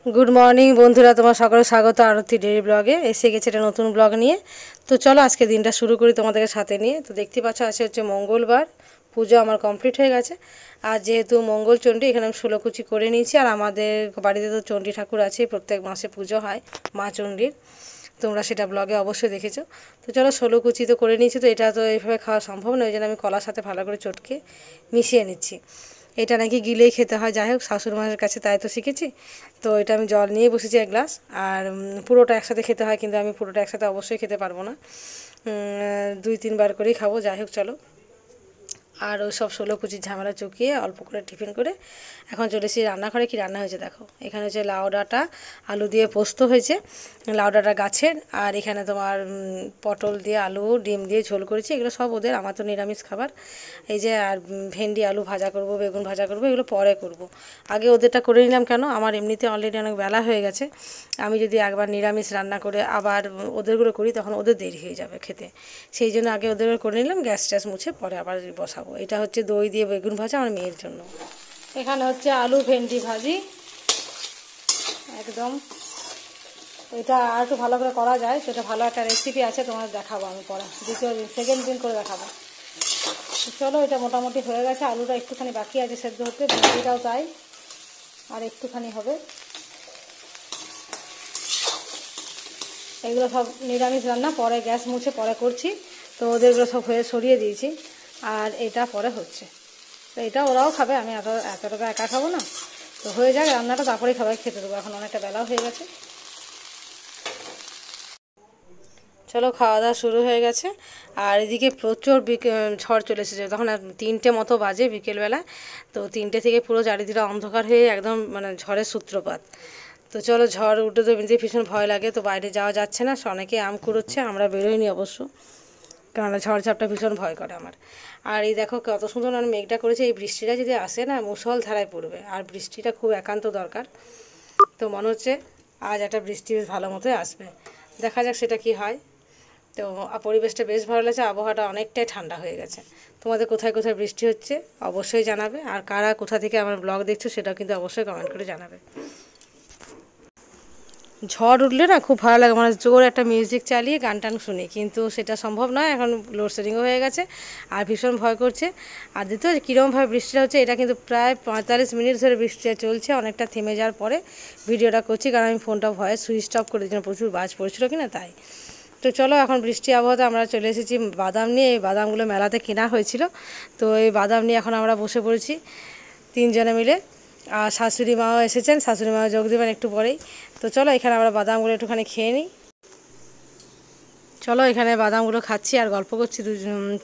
Good morning বন্ধুরা, তোমার সকলে স্বাগত আরতি ডেইলি ব্লগে। এসে গেছে একটা নতুন ব্লগ নিয়ে। তো চলো আজকে দিনটা শুরু করি তোমাদেরকে সাথে নিয়ে। তো দেখতে পাচ্ছ আজকে হচ্ছে মঙ্গলবার, পুজো আমার কমপ্লিট হয়ে গেছে। আর যেহেতু মঙ্গল চণ্ডী, এখানে আমি ষোলোকুচি করে নিয়েছি। আর আমাদের বাড়িতে তো চণ্ডী ঠাকুর আছে, প্রত্যেক মাসে পুজো হয় মা চণ্ডীর, তোমরা সেটা ব্লগে অবশ্যই দেখেছো। তো চলো ষোলোকুচি তো করে নিয়েছি। তো এটা তো এইভাবে খাওয়া সম্ভব নয়, ওই জন্য আমি কলার সাথে ভালো করে চটকে মিশিয়ে নিচ্ছি। এটা নাকি গিলেই খেতে হয়, যাই হোক শাশুড়ি মায়ের কাছে তাই তো শিখেছি। তো এটা আমি জল নিয়ে বসেছি এক গ্লাস। আর পুরোটা একসাথে খেতে হয়, কিন্তু আমি পুরোটা একসাথে অবশ্যই খেতে পারবো না, 2-3 বার করেই খাবো। যাই হোক চলো। আর ওই সব ষোলোকুচির ঝামেলা চুকিয়ে অল্প করে টিফিন করে এখন চলে এসেছি রান্নাঘরে। কি রান্না হয়েছে দেখো, এখানে হচ্ছে লাউ ডাঁটা আলু দিয়ে পোস্ত হয়েছে, লাউ ডাঁটা গাছের। আর এখানে তোমার পটল দিয়ে আলু ডিম দিয়ে ঝোল করেছি। এগুলো সব ওদের, আমার তো নিরামিষ খাবার। এই যে আর ভেন্ডি আলু ভাজা করব, বেগুন ভাজা করব, এগুলো পরে করব। আগে ওদেরটা করে নিলাম, কেন আমার এমনিতে অলরেডি অনেক বেলা হয়ে গেছে। আমি যদি একবার নিরামিষ রান্না করে আবার ওদেরগুলো করি, তখন ওদের দেরি হয়ে যাবে খেতে। সেই জন্য আগে ওদের করে নিলাম, গ্যাস ট্যাস মুছে পরে আবার বসাবো। এটা হচ্ছে দই দিয়ে বেগুন ভাজা আমার মেয়ের জন্য। এখানে হচ্ছে আলু ভেন্ডি ভাজি একদম। এটা আর একটু ভালো করে করা যায়, সেটা ভালো একটা রেসিপি আছে, তোমাদের দেখাবো আমি পরে, সেকেন্ড দিন করে দেখাবো। চলো, এটা মোটামুটি হয়ে গেছে। আলুটা একটুখানি বাকি আছে সেদ্ধ হতে, ভেন্ডিটাও তাই, আর একটুখানি হবে। এগুলো সব নিরামিষ রান্না, পরে গ্যাস মুছে পরে করছি। তো ওদেরগুলো সব হয়ে সরিয়ে দিয়েছি, আর এটা পরে হচ্ছে। তো এটা ওরাও খাবে, আমি এতটা একা খাবো না। তো হয়ে যাক রান্নাটা, তারপরেই সবাই খেতে দেবো, এখন অনেকটা বেলাও হয়ে গেছে। চলো, খাওয়া দাওয়া শুরু হয়ে গেছে। আর এদিকে প্রচুর ঝড় চলে এসেছে, তখন 3টে মতো বাজে বিকেলবেলা। তো 3টে থেকে পুরো চারিদিকে অন্ধকার হয়ে একদম মানে ঝড়ের সূত্রপাত। তো চলো, ঝড় উঠে তো এমনিতেই ভীষণ ভয় লাগে, তো বাইরে যাওয়া যাচ্ছে না, অনেকে আম কুড়োচ্ছে, আমরা বেরোইনি অবশ্য, কারণ ঝড়ঝাপটা ভীষণ ভয় করে আমার। আর এই দেখো কত সুন্দর মানে মেঘটা করেছে, এই বৃষ্টিটা যদি আসে না মুষল ধারায় পড়বে, আর বৃষ্টিটা খুব একান্ত দরকার। তো মনে হচ্ছে আজ একটা বৃষ্টি বেশ ভালো মতোই আসবে, দেখা যাক সেটা কি হয়। তো পরিবেশটা বেশ ভালো লাগছে, আবহাওয়াটা অনেকটাই ঠান্ডা হয়ে গেছে। তোমাদের কোথায় কোথায় বৃষ্টি হচ্ছে অবশ্যই জানাবে, আর কারা কোথা থেকে আমার ব্লগ দেখছো সেটাও কিন্তু অবশ্যই কমেন্ট করে জানাবে। ঝড় উঠলে না খুব ভালো লাগে, মানে জোর একটা মিউজিক চালিয়ে গান টান শুনি, কিন্তু সেটা সম্ভব নয়, এখন লোডশেডিংও হয়ে গেছে আর ভীষণ ভয় করছে। আর দ্বিতীয় কীরকমভাবে বৃষ্টিটা হচ্ছে, এটা কিন্তু প্রায় 45 মিনিট ধরে বৃষ্টিটা চলছে, অনেকটা থেমে যাওয়ার পরে ভিডিওটা করছি, কারণ আমি ফোনটা ভয়ে সুইচ অফ করে দিয়েছিলাম, প্রচুর বাজ পড়ছিল কি না তাই। তো চলো, এখন বৃষ্টি আবহাওয়াতে আমরা চলে এসেছি বাদাম নিয়ে। এই বাদামগুলো মেলাতে কেনা হয়েছিল, তো এই বাদাম নিয়ে এখন আমরা বসে পড়েছি 3 জনে মিলে। আর শাশুড়ি মাও এসেছেন, শাশুড়ি মাও যোগ দেবেন একটু পরেই। তো চলো, এখানে আমরা বাদামগুলো একটুখানি খেয়ে নিই। চলো, এখানে বাদামগুলো খাচ্ছি আর গল্প করছি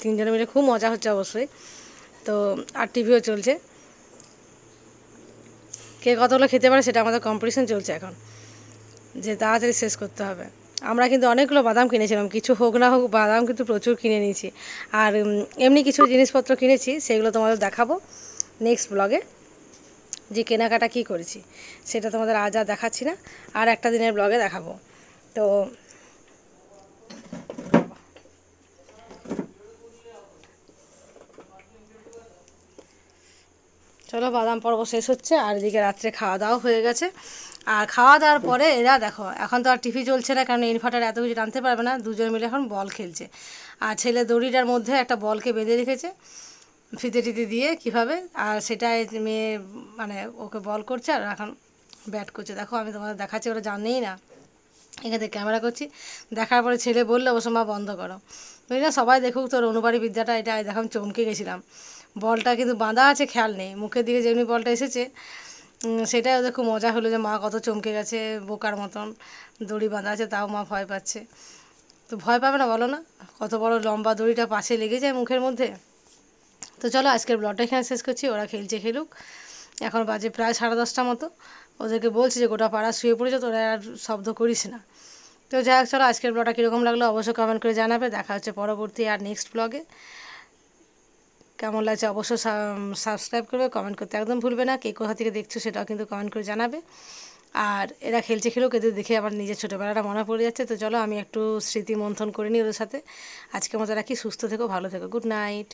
3 জনে মিলে, খুব মজা হচ্ছে অবশ্যই। তো আর টিভিও চলছে, কে কতগুলো খেতে পারে সেটা আমাদের কম্পিটিশন চলছে এখন, যে তাড়াতাড়ি শেষ করতে হবে। আমরা কিন্তু অনেকগুলো বাদাম কিনেছিলাম, কিছু হোক না হোক বাদাম কিন্তু প্রচুর কিনে নিয়েছি। আর এমনি কিছু জিনিসপত্র কিনেছি, সেগুলো তোমাদের দেখাবো নেক্সট ব্লগে, যে কেনাকাটা কী করেছি সেটা তোমাদের আজ আর দেখাচ্ছি না, আর একটা দিনের ব্লগে দেখাবো। তো চলো, বাদাম পর্ব শেষ হচ্ছে, আর এদিকে রাত্রে খাওয়া দাওয়া হয়ে গেছে। আর খাওয়া দাওয়ার পরে এরা দেখো, এখন তো আর টিভি চলছে না, কারণ ইনভার্টার এত কিছু টানতে পারবে না, 2জন মিলে এখন বল খেলছে। আর ছেলে দড়িটার মধ্যে একটা বলকে বেঁধে রেখেছে ফিতে টিতে দিয়ে কীভাবে, আর সেটাই মেয়ে মানে ওকে বল করছে আর এখন ব্যাট করছে। দেখো আমি তোমাদের দেখাচ্ছি, ওরা জানেই না, এখান থেকে ক্যামেরা করছি। দেখার পরে ছেলে বললো অবশ্য মা বন্ধ করো, বুঝলি না, সবাই দেখুক তোর অনুবাড়ি বিদ্যাটা, এটা দেখো আমি চমকে গেছিলাম। বলটা কিন্তু বাঁধা আছে, খেয়াল নেই, মুখের দিকে যেমনি বলটা এসেছে, সেটাই ওদের খুব মজা হলো, যে মা কত চমকে গেছে বোকার মতন, দড়ি বাঁধা আছে তাও মা ভয় পাচ্ছে। তো ভয় পাবে না বলো না, কত বড় লম্বা দড়িটা পাশে লেগে যায় মুখের মধ্যে। তো চলো, আজকের ব্লগটা এখানে শেষ করছি, ওরা খেলছে খেলুক। এখন বাজে প্রায় 10:30 মতো, ওদেরকে বলছি যে গোটা পাড়া শুয়ে পড়েছে, তোরা আর শব্দ করিস না। তো যাই হোক, চলো আজকের ব্লগটা কীরকম লাগলো অবশ্যই কমেন্ট করে জানাবে। দেখা হচ্ছে পরবর্তী আর নেক্সট ব্লগে। কেমন লাগছে অবশ্যই সাবস্ক্রাইব করবে, কমেন্ট করতে একদম ভুলবে না, কে কোথা থেকে দেখছো সেটাও কিন্তু কমেন্ট করে জানাবে। আর এরা খেলছে খেলুক, এদের দেখে আমার নিজের ছোটোবেলাটা মনে পড়ে যাচ্ছে। তো চলো, আমি একটু স্মৃতি মন্থন করে নিই ওদের সাথে। আজকের মতো রাখি, সুস্থ থেকো, ভালো থেকো, গুড নাইট।